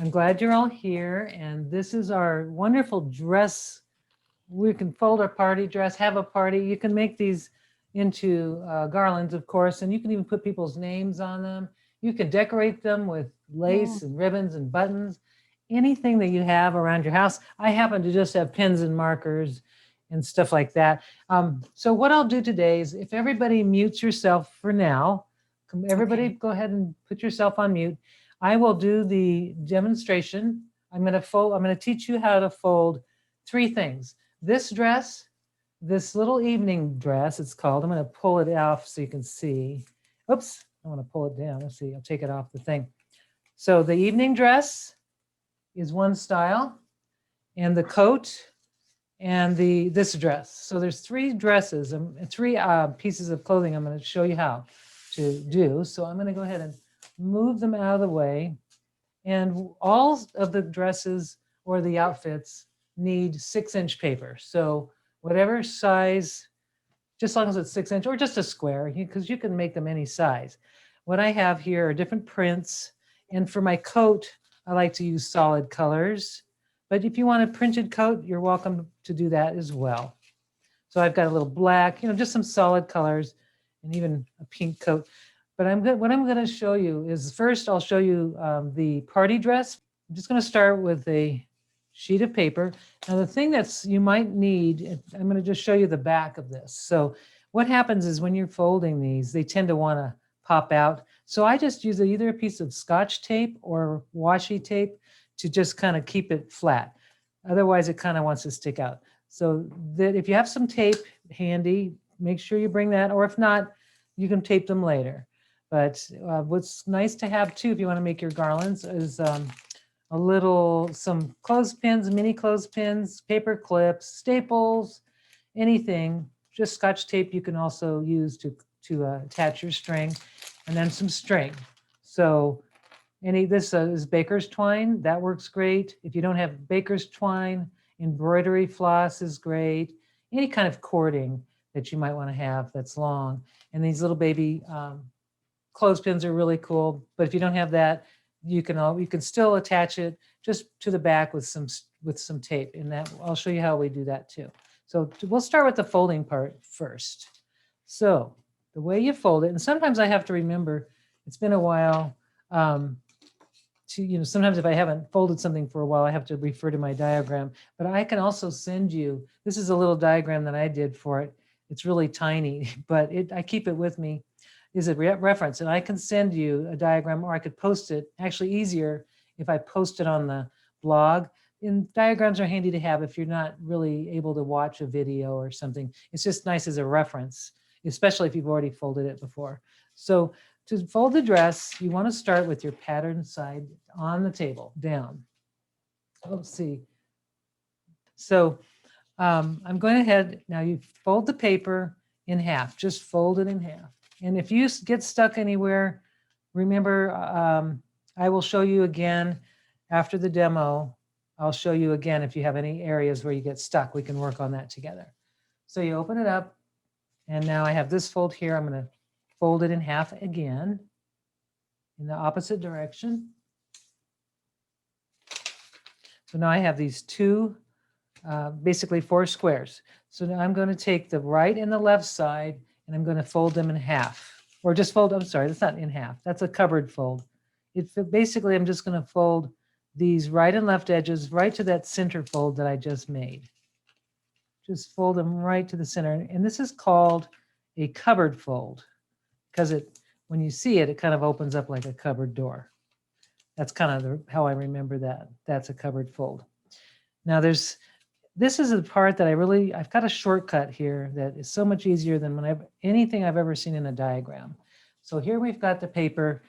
I'm glad you're all here, and this is our wonderful dress. We can fold our party dress, have a party. You can make these into garlands, of course, and you can even put people's names on them. You can decorate them with Oh, lace and ribbons and buttons, anything that you have around your house. I happen to just have pens and markers and stuff like that. So what I'll do today is if everybody mutes yourself for now, everybody okay. go ahead and put yourself on mute. I will do the demonstration. I'm going to teach you how to fold three things. This dress, this little evening dress, it's called. I'm going to pull it off so you can see. Oops, I want to pull it down. Let's see, I'll take it off the thing. So the evening dress is one style, and the coat and this dress. So there's three dresses and three pieces of clothing I'm going to show you how to do. So I'm going to go ahead and move them out of the way. And all of the dresses or the outfits need 6-inch paper. So whatever size, just as long as it's 6-inch or just a square, because you can make them any size. What I have here are different prints. And for my coat, I like to use solid colors. But if you want a printed coat, you're welcome to do that as well. So I've got a little black, just some solid colors and even a pink coat. But what I'm going to show you is first I'll show you the party dress. I'm just going to start with a sheet of paper. Now the thing you might need, I'm going to just show you the back of this. So what happens is when you're folding these, they tend to want to pop out. So I just use either a piece of Scotch tape or washi tape to just kind of keep it flat. Otherwise it kind of wants to stick out. So that if you have some tape handy, make sure you bring that, or if not, you can tape them later. But what's nice to have too, if you want to make your garlands, is some clothespins, mini clothespins, paper clips, staples, anything. Just Scotch tape you can also use to attach your string, and then some string. So this is baker's twine. That works great. If you don't have baker's twine, embroidery floss is great. Any kind of cording that you might want to have that's long. And these little baby clothespins are really cool. But if you don't have that, you can still attach it just to the back with some tape. And that I'll show you how we do that too. So we'll start with the folding part first. So the way you fold it, and sometimes I have to remember, it's been a while. Sometimes if I haven't folded something for a while, I have to refer to my diagram. But I can also send you. This is a little diagram that I did for it. It's really tiny, but I keep it with me. Is a reference, and I can send you a diagram, or I could post it. Actually, easier if I post it on the blog. And diagrams are handy to have if you're not really able to watch a video or something. It's just nice as a reference, especially if you've already folded it before. So to fold the dress, you want to start with your pattern side on the table, down. Let's see. So I'm going ahead. Now you fold the paper in half. Just fold it in half. And if you get stuck anywhere, remember, I will show you again after the demo. I'll show you again if you have any areas where you get stuck. We can work on that together. So you open it up, and now I have this fold here. I'm going to fold it in half again in the opposite direction. So now I have these two, basically 4 squares. So now I'm going to take the right and the left side, and I'm going to fold them in half, or just fold. I'm sorry, that's not in half. That's a covered fold. Basically, I'm just going to fold these right and left edges right to that center fold that I just made. Just fold them right to the center. And this is called a cupboard fold because when you see it, it kind of opens up like a cupboard door. That's kind of how I remember that. That's a cupboard fold. Now this is a part that I've got a shortcut here that is so much easier than anything I've ever seen in a diagram. So here we've got the paper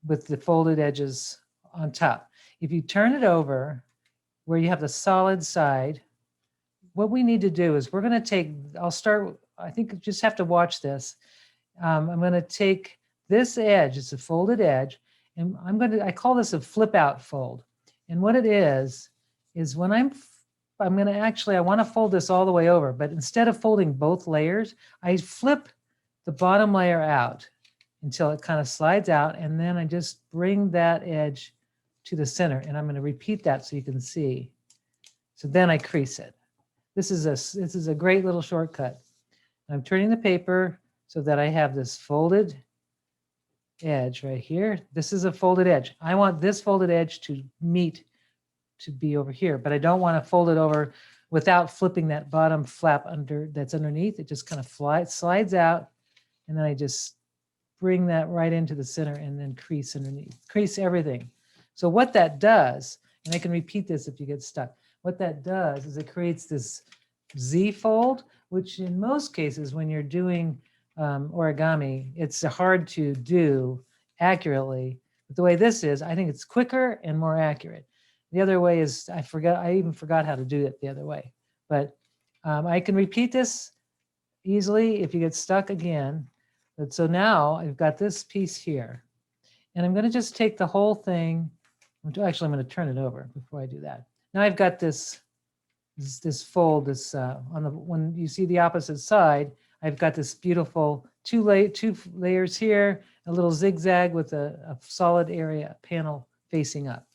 with the folded edges on top. If you turn it over where you have the solid side, what we need to do is I'll start, I think you just have to watch this. I'm going to take this edge, it's a folded edge, and I call this a flip out fold. And what it is when I want to fold this all the way over, but instead of folding both layers, I flip the bottom layer out until it kind of slides out, and then I just bring that edge to the center. And I'm going to repeat that so you can see. So then I crease it. This is a great little shortcut. I'm turning the paper so that I have this folded edge right here. This is a folded edge. I want this folded edge to be over here, but I don't want to fold it over without flipping that bottom flap that's underneath. It just kind of slides out, and then I just bring that right into the center and then crease underneath, crease everything. So what that does, and I can repeat this if you get stuck, what that does is it creates this Z fold, which in most cases when you're doing origami, it's hard to do accurately. But the way this is, I think it's quicker and more accurate. The other way is, I even forgot how to do it the other way. But I can repeat this easily if you get stuck again. But so now I've got this piece here. And I'm going to just take the whole thing. Actually, I'm going to turn it over before I do that. Now I've got this fold, when you see the opposite side, I've got this beautiful two layers here, a little zigzag with a solid area panel facing up.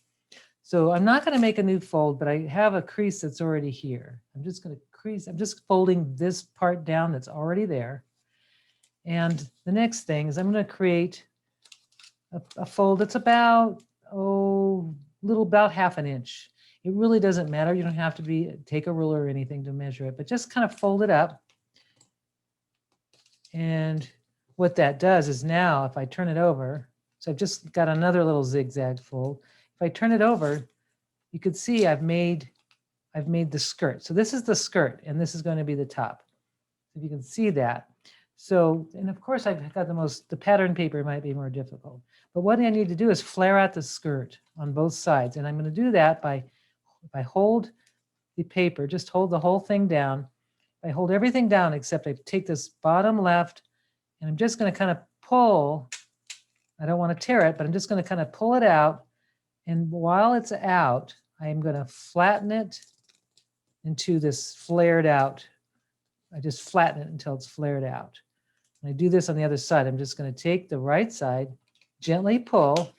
So I'm not going to make a new fold, but I have a crease that's already here. I'm just going to crease. I'm just folding this part down that's already there. And the next thing is I'm going to create a fold that's about, about half an inch. It really doesn't matter. You don't have to take a ruler or anything to measure it, but just kind of fold it up. And what that does is now, if I turn it over, so I've just got another little zigzag fold. If I turn it over, you could see I've made the skirt. So this is the skirt, and this is going to be the top. If you can see that. So, and of course I've got the pattern paper might be more difficult. But what I need to do is flare out the skirt on both sides. And I'm going to do that by, if I hold the paper, just hold the whole thing down. I hold everything down except I take this bottom left, and I'm just going to kind of pull. I don't want to tear it, but I'm just going to kind of pull it out. And while it's out, I'm going to flatten it into this flared out. I just flatten it until it's flared out. And I do this on the other side. I'm just going to take the right side, gently pull.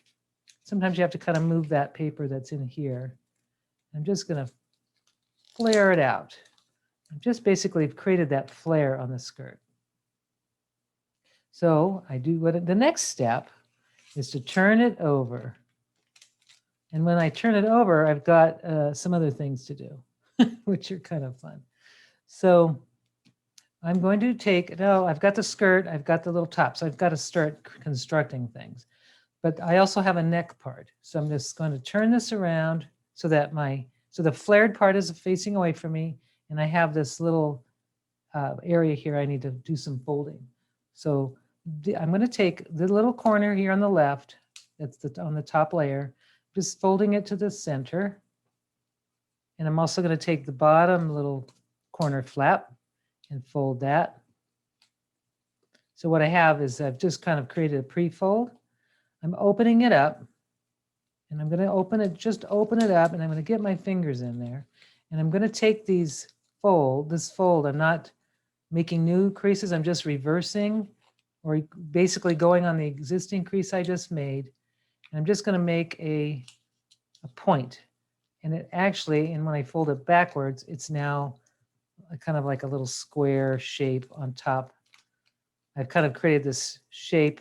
Sometimes you have to kind of move that paper that's in here. I'm just going to flare it out. I've just basically created that flare on the skirt. So I do the next step is to turn it over. And when I turn it over, I've got some other things to do, which are kind of fun. So I'm going to I've got the skirt, I've got the little top, so I've got to start constructing things. But I also have a neck part. So I'm just going to turn this around so that the flared part is facing away from me, and I have this little area here I need to do some folding. So I'm going to take the little corner here on the left, that's on the top layer, just folding it to the center. And I'm also going to take the bottom little corner flap and fold that. So what I have is I've just kind of created a pre-fold. I'm opening it up, and I'm going to just open it up, and I'm going to get my fingers in there. And I'm going to take this fold, I'm not making new creases, I'm just reversing or basically going on the existing crease I just made. And I'm just going to make a point. And it actually, and when I fold it backwards, it's now kind of like a little square shape on top. I've kind of created this shape.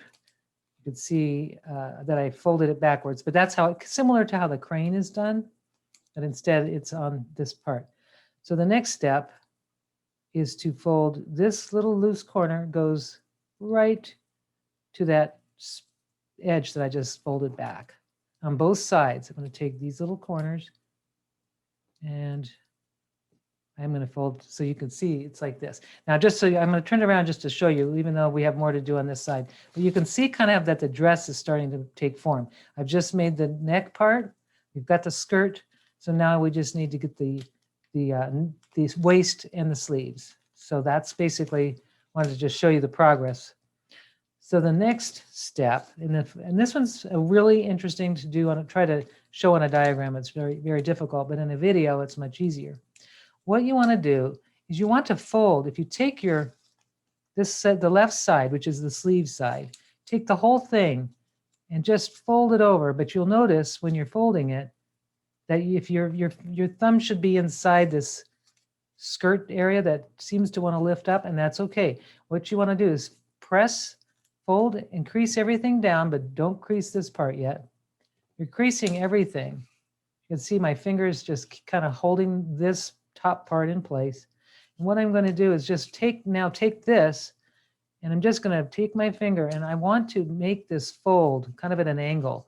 You can see that I folded it backwards, but that's similar to how the crane is done, but instead it's on this part. So the next step is to fold this little loose corner, goes right to that edge that I just folded back on both sides. I'm going to take these little corners and I'm going to fold so you can see it's like this. Now, I'm going to turn it around just to show you, even though we have more to do on this side. But you can see kind of that the dress is starting to take form. I've just made the neck part. We've got the skirt. So now we just need to get the waist and the sleeves. So that's basically, wanted to just show you the progress. So the next step, and this one's really interesting to do, try to show on a diagram. It's very, very difficult, but in a video, it's much easier. What you want to do is you want to fold. If you take the left side, which is the sleeve side, take the whole thing and just fold it over. But you'll notice when you're folding it that if your thumb should be inside this skirt area that seems to want to lift up, and that's okay. What you want to do is press, fold, and crease everything down, but don't crease this part yet. You're creasing everything. You can see my fingers just kind of holding this top part in place. And what I'm going to do is just take this, and I'm just going to take my finger, and I want to make this fold kind of at an angle.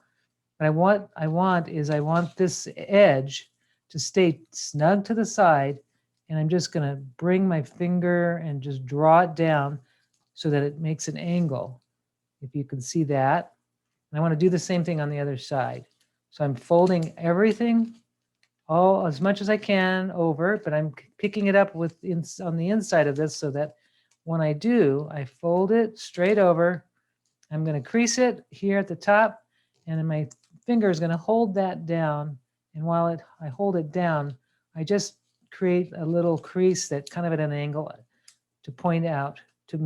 But I want this edge to stay snug to the side, and I'm just going to bring my finger and just draw it down so that it makes an angle, if you can see that. And I want to do the same thing on the other side. So I'm folding everything all as much as I can over, but I'm picking it up on the inside of this so that when I do, I fold it straight over. I'm going to crease it here at the top, and then my finger is going to hold that down. And while I hold it down, I just create a little crease that kind of at an angle to point out, to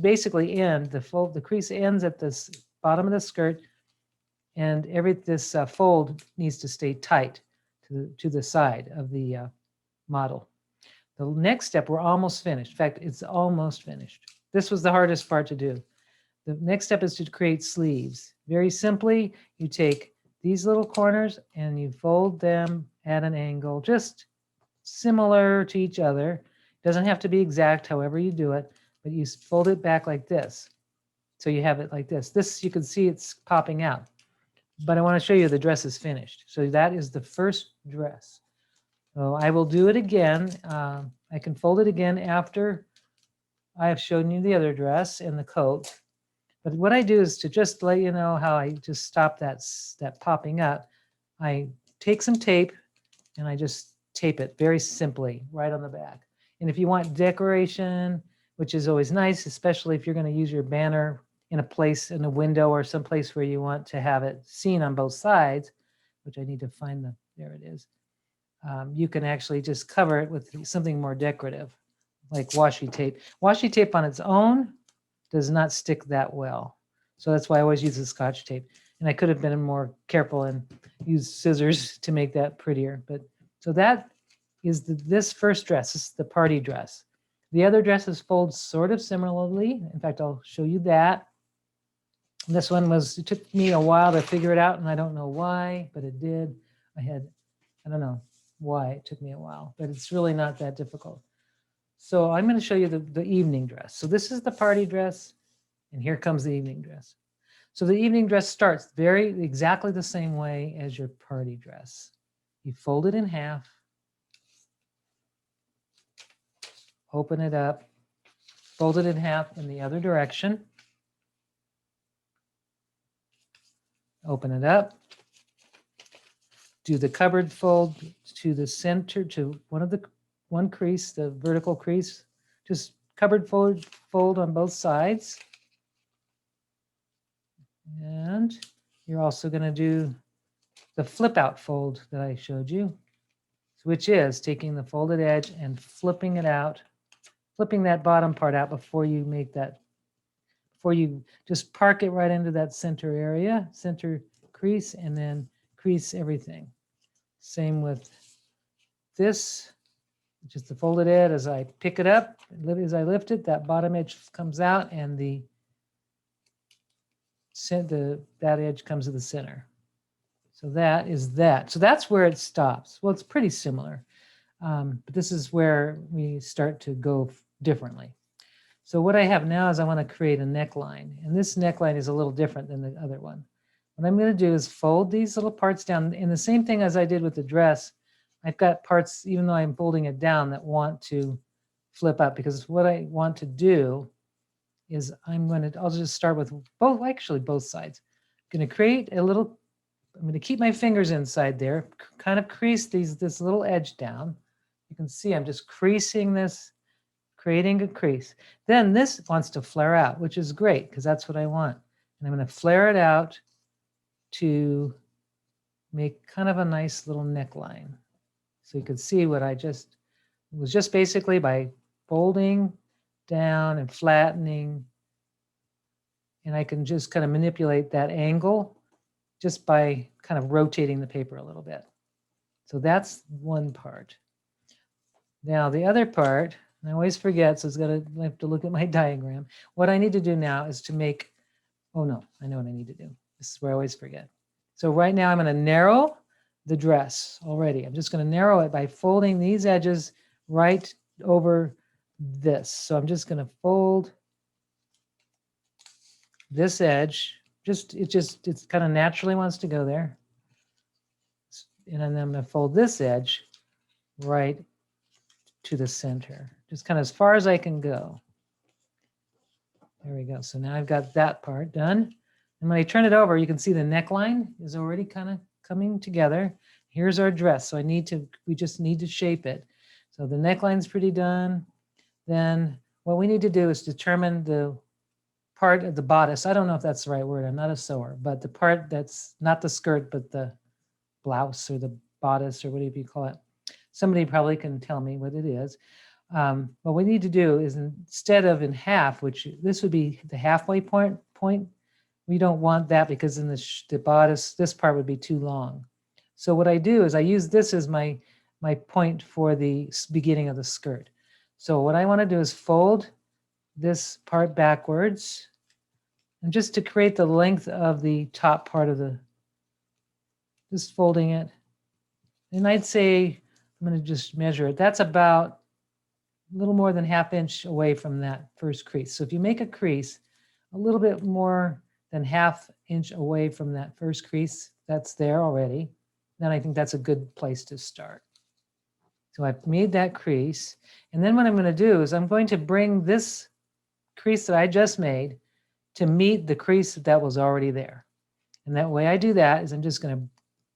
basically end, the crease ends at this bottom of the skirt, and this fold needs to stay tight to the side of the model. The next step, we're almost finished. In fact, it's almost finished. This was the hardest part to do. The next step is to create sleeves. Very simply, you take these little corners and you fold them at an angle, just similar to each other. It doesn't have to be exact, however you do it, but you fold it back like this. So you have it like this. This, you can see it's popping out. But I want to show you the dress is finished. So that is the first dress. So I will do it again. I can fold it again after I have shown you the other dress and the coat. But what I do is to just let you know how I just stop that popping up. I take some tape and I just tape it very simply right on the back. And if you want decoration, which is always nice, especially if you're going to use your banner in a place, in a window or someplace where you want to have it seen on both sides, which I need to find there it is. You can actually just cover it with something more decorative, like washi tape. Washi tape on its own does not stick that well. So that's why I always use the Scotch tape. And I could have been more careful and used scissors to make that prettier. But so that is this first dress. This is the party dress. The other dresses fold sort of similarly. In fact, I'll show you that. This one it took me a while to figure it out, and I don't know why, but it did. I don't know why it took me a while, but it's really not that difficult. So I'm going to show you the evening dress. So this is the party dress, and here comes the evening dress. So the evening dress starts exactly the same way as your party dress. You fold it in half, open it up, fold it in half in the other direction, open it up, do the cupboard fold to the center, to one crease, the vertical crease, just cupboard fold on both sides. And you're also going to do the flip out fold that I showed you, which is taking the folded edge and flipping it out, flipping that bottom part out before you just park it right into that center area, center crease, and then crease everything. Same with this, which is the folded edge. As I pick it up, as I lift it, that bottom edge comes out, and that edge comes to the center. So that is that. So that's where it stops. Well, it's pretty similar, but this is where we start to go differently. So what I have now is I want to create a neckline, and this neckline is a little different than the other one. What I'm going to do is fold these little parts down, and the same thing as I did with the dress. I've got parts, even though I'm folding it down, that want to flip up, because what I want to do is I'll just start with both sides. I'm going to create I'm going to keep my fingers inside there, kind of crease this little edge down. You can see I'm just creasing this, creating a crease. Then this wants to flare out, which is great because that's what I want. And I'm going to flare it out to make kind of a nice little neckline. So you can see it was just basically by folding down and flattening, and I can just kind of manipulate that angle just by kind of rotating the paper a little bit. So that's one part. Now the other part, and I always forget, so I have to look at my diagram. What I need to do now is to make, oh no, I know what I need to do. This is where I always forget. So right now I'm going to narrow the dress already. I'm just going to narrow it by folding these edges right over this. So I'm just going to fold this edge. It kind of naturally wants to go there. And then I'm going to fold this edge right to the center, just kind of as far as I can go. There we go. So now I've got that part done. And when I turn it over, you can see the neckline is already kind of coming together. Here's our dress. So we just need to shape it. So the neckline's pretty done. Then what we need to do is determine the part of the bodice. I don't know if that's the right word. I'm not a sewer, but the part that's not the skirt, but the blouse or the bodice or whatever you call it. Somebody probably can tell me what it is. What we need to do is, instead of in half, which this would be the halfway point, we don't want that because in the bodice, this part would be too long. So what I do is I use this as my point for the beginning of the skirt. So what I want to do is fold this part backwards, and just to create the length of the top part of just folding it. And I'd say, I'm going to just measure it. That's about a little more than ½ inch away from that first crease. So if you make a crease a little bit more than ½ inch away from that first crease, that's there already, then I think that's a good place to start. So I've made that crease. And then what I'm going to do is I'm going to bring this crease that I just made to meet the crease that was already there. And that way I do that is I'm just going to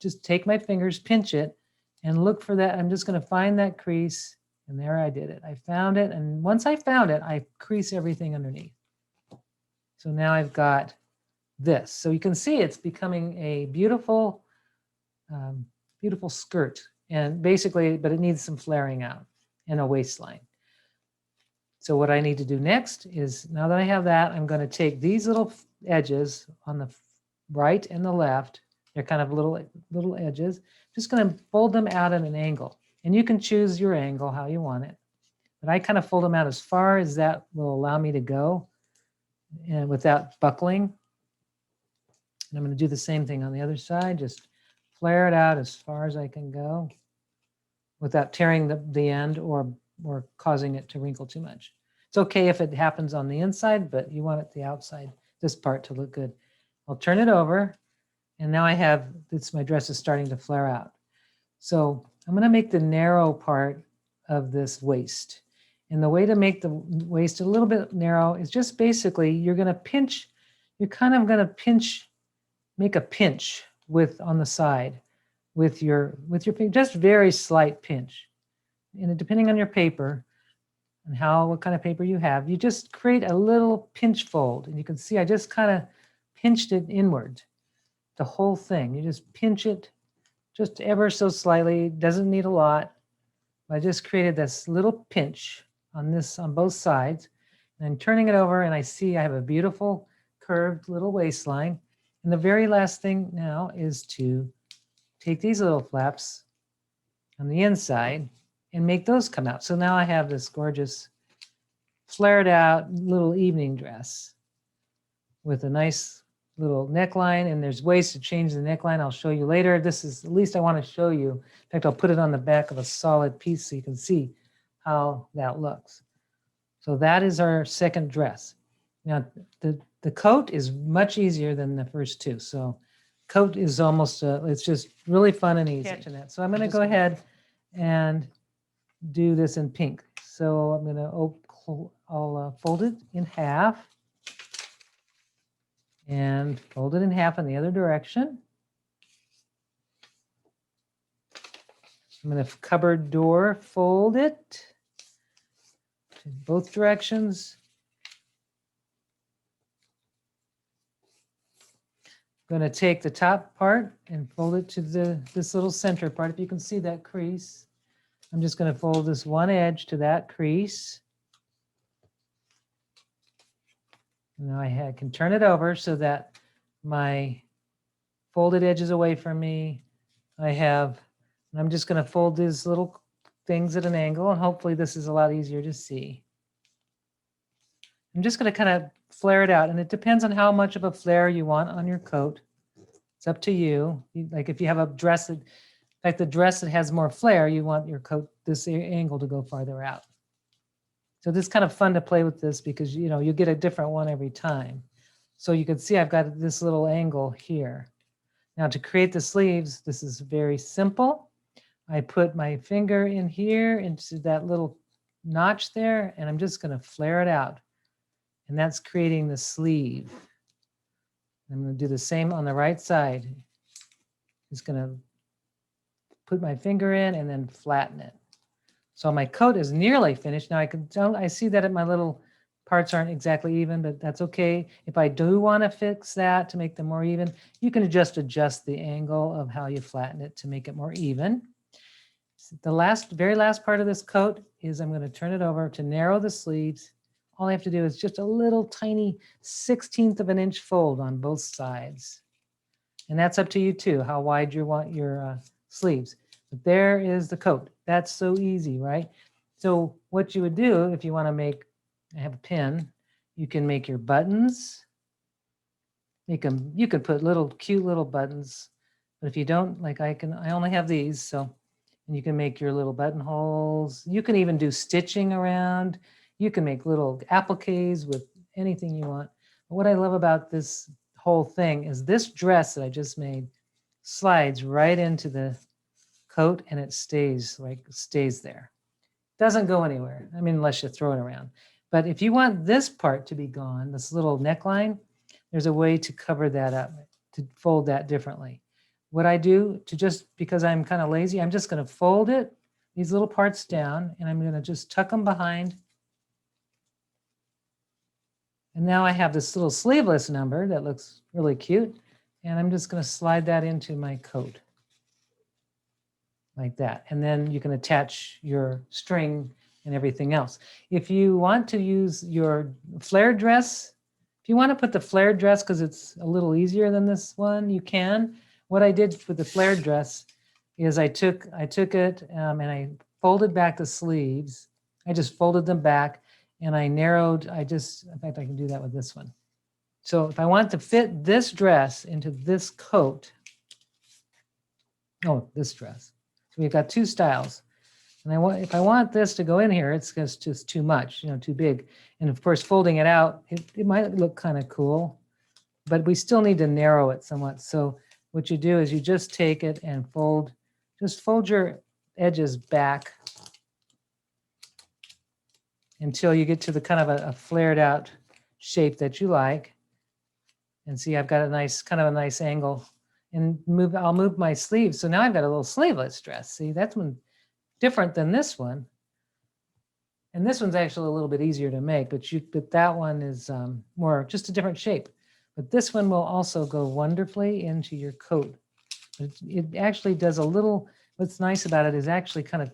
just take my fingers, pinch it, and look for that. I'm just going to find that crease, and there I did it. I found it, and once I found it, I crease everything underneath. So now I've got this. So you can see it's becoming a beautiful, beautiful skirt, and basically, but it needs some flaring out and a waistline. So what I need to do next is, now that I have that, I'm going to take these little edges on the right and the left. They're kind of little edges. Just going to fold them out at an angle. And you can choose your angle, how you want it. But I kind of fold them out as far as that will allow me to go, and without buckling. And I'm going to do the same thing on the other side. Just flare it out as far as I can go without tearing the end or causing it to wrinkle too much. It's okay if it happens on the inside, but you want it the outside, this part, to look good. I'll turn it over. And now I have, my dress is starting to flare out. So I'm going to make the narrow part of this waist. And the way to make the waist a little bit narrow is just basically, you're kind of going to pinch, make a pinch on the side with your finger, just very slight pinch. And depending on your paper and what kind of paper you have, you just create a little pinch fold. And you can see I just kind of pinched it inward. The whole thing. You just pinch it just ever so slightly. It doesn't need a lot. I just created this little pinch on both sides. And I'm turning it over, and I see I have a beautiful curved little waistline. And the very last thing now is to take these little flaps on the inside and make those come out. So now I have this gorgeous flared out little evening dress with a nice little neckline, and there's ways to change the neckline. I'll show you later. This is, at least I want to show you. In fact, I'll put it on the back of a solid piece so you can see how that looks. So that is our second dress. Now, the coat is much easier than the first two. So coat is almost, it's just really fun and easy. So I'm going to go ahead and do this in pink. So I'm going to, I'll fold it in half. And fold it in half in the other direction. I'm going to cupboard door fold it in both directions. I'm going to take the top part and fold it to this little center part. If you can see that crease, I'm just going to fold this one edge to that crease. Now I can turn it over so that my folded edges away from me. I have, and I'm just going to fold these little things at an angle, and hopefully this is a lot easier to see. I'm just going to kind of flare it out, and it depends on how much of a flare you want on your coat. It's up to you. Like if you have a dress that, like the dress that has more flare, you want your coat, this angle to go farther out. So this is kind of fun to play with this because, you know, you get a different one every time. So you can see I've got this little angle here. Now to create the sleeves, this is very simple. I put my finger in here into that little notch there, and I'm just going to flare it out. And that's creating the sleeve. I'm going to do the same on the right side. Just going to put my finger in and then flatten it. So my coat is nearly finished. Now I see that my little parts aren't exactly even, but that's okay. If I do want to fix that to make them more even, you can just adjust the angle of how you flatten it to make it more even. The very last part of this coat is I'm going to turn it over to narrow the sleeves. All I have to do is just a little tiny 1/16 of an inch fold on both sides. And that's up to you too, how wide you want your sleeves. But there is the coat. That's so easy, right? So what you would do if you want to make, I have a pin, you can make your buttons. Make them, you could put little cute little buttons, but if you don't, like I only have these, so, and you can make your little buttonholes. You can even do stitching around. You can make little appliques with anything you want. But what I love about this whole thing is this dress that I just made slides right into the coat, and it stays there. Doesn't go anywhere. I mean, unless you throw it around. But if you want this part to be gone, this little neckline, there's a way to cover that up, to fold that differently. What I do because I'm kind of lazy, I'm just going to fold it, these little parts down, and I'm going to just tuck them behind. And now I have this little sleeveless number that looks really cute. And I'm just going to slide that into my coat like that. And then you can attach your string and everything else. If you want to use your flared dress, if you want to put the flared dress because it's a little easier than this one, you can. What I did with the flared dress is I took it and I folded back the sleeves. I just folded them back and I narrowed, in fact, I can do that with this one. So if I want to fit this dress into this coat, this dress. So we've got two styles. And if I want this to go in here, it's just too much, too big. And of course, folding it out, it might look kind of cool, but we still need to narrow it somewhat. So what you do is you just take it and fold your edges back until you get to the kind of a flared out shape that you like. And see, I've got a nice angle, and I'll move my sleeves. So now I've got a little sleeveless dress. See, that's different than this one. And this one's actually a little bit easier to make, but that one is more just a different shape. But this one will also go wonderfully into your coat. It actually does what's nice about it is actually kind of,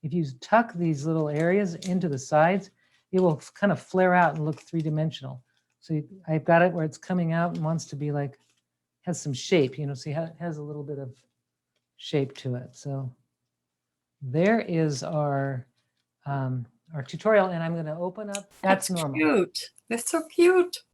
if you tuck these little areas into the sides, it will kind of flare out and look three-dimensional. So I've got it where it's coming out and wants to be like, has some shape, see how it has a little bit of shape to it. So there is our tutorial, and I'm going to open up. That's normal. Cute. That's so cute.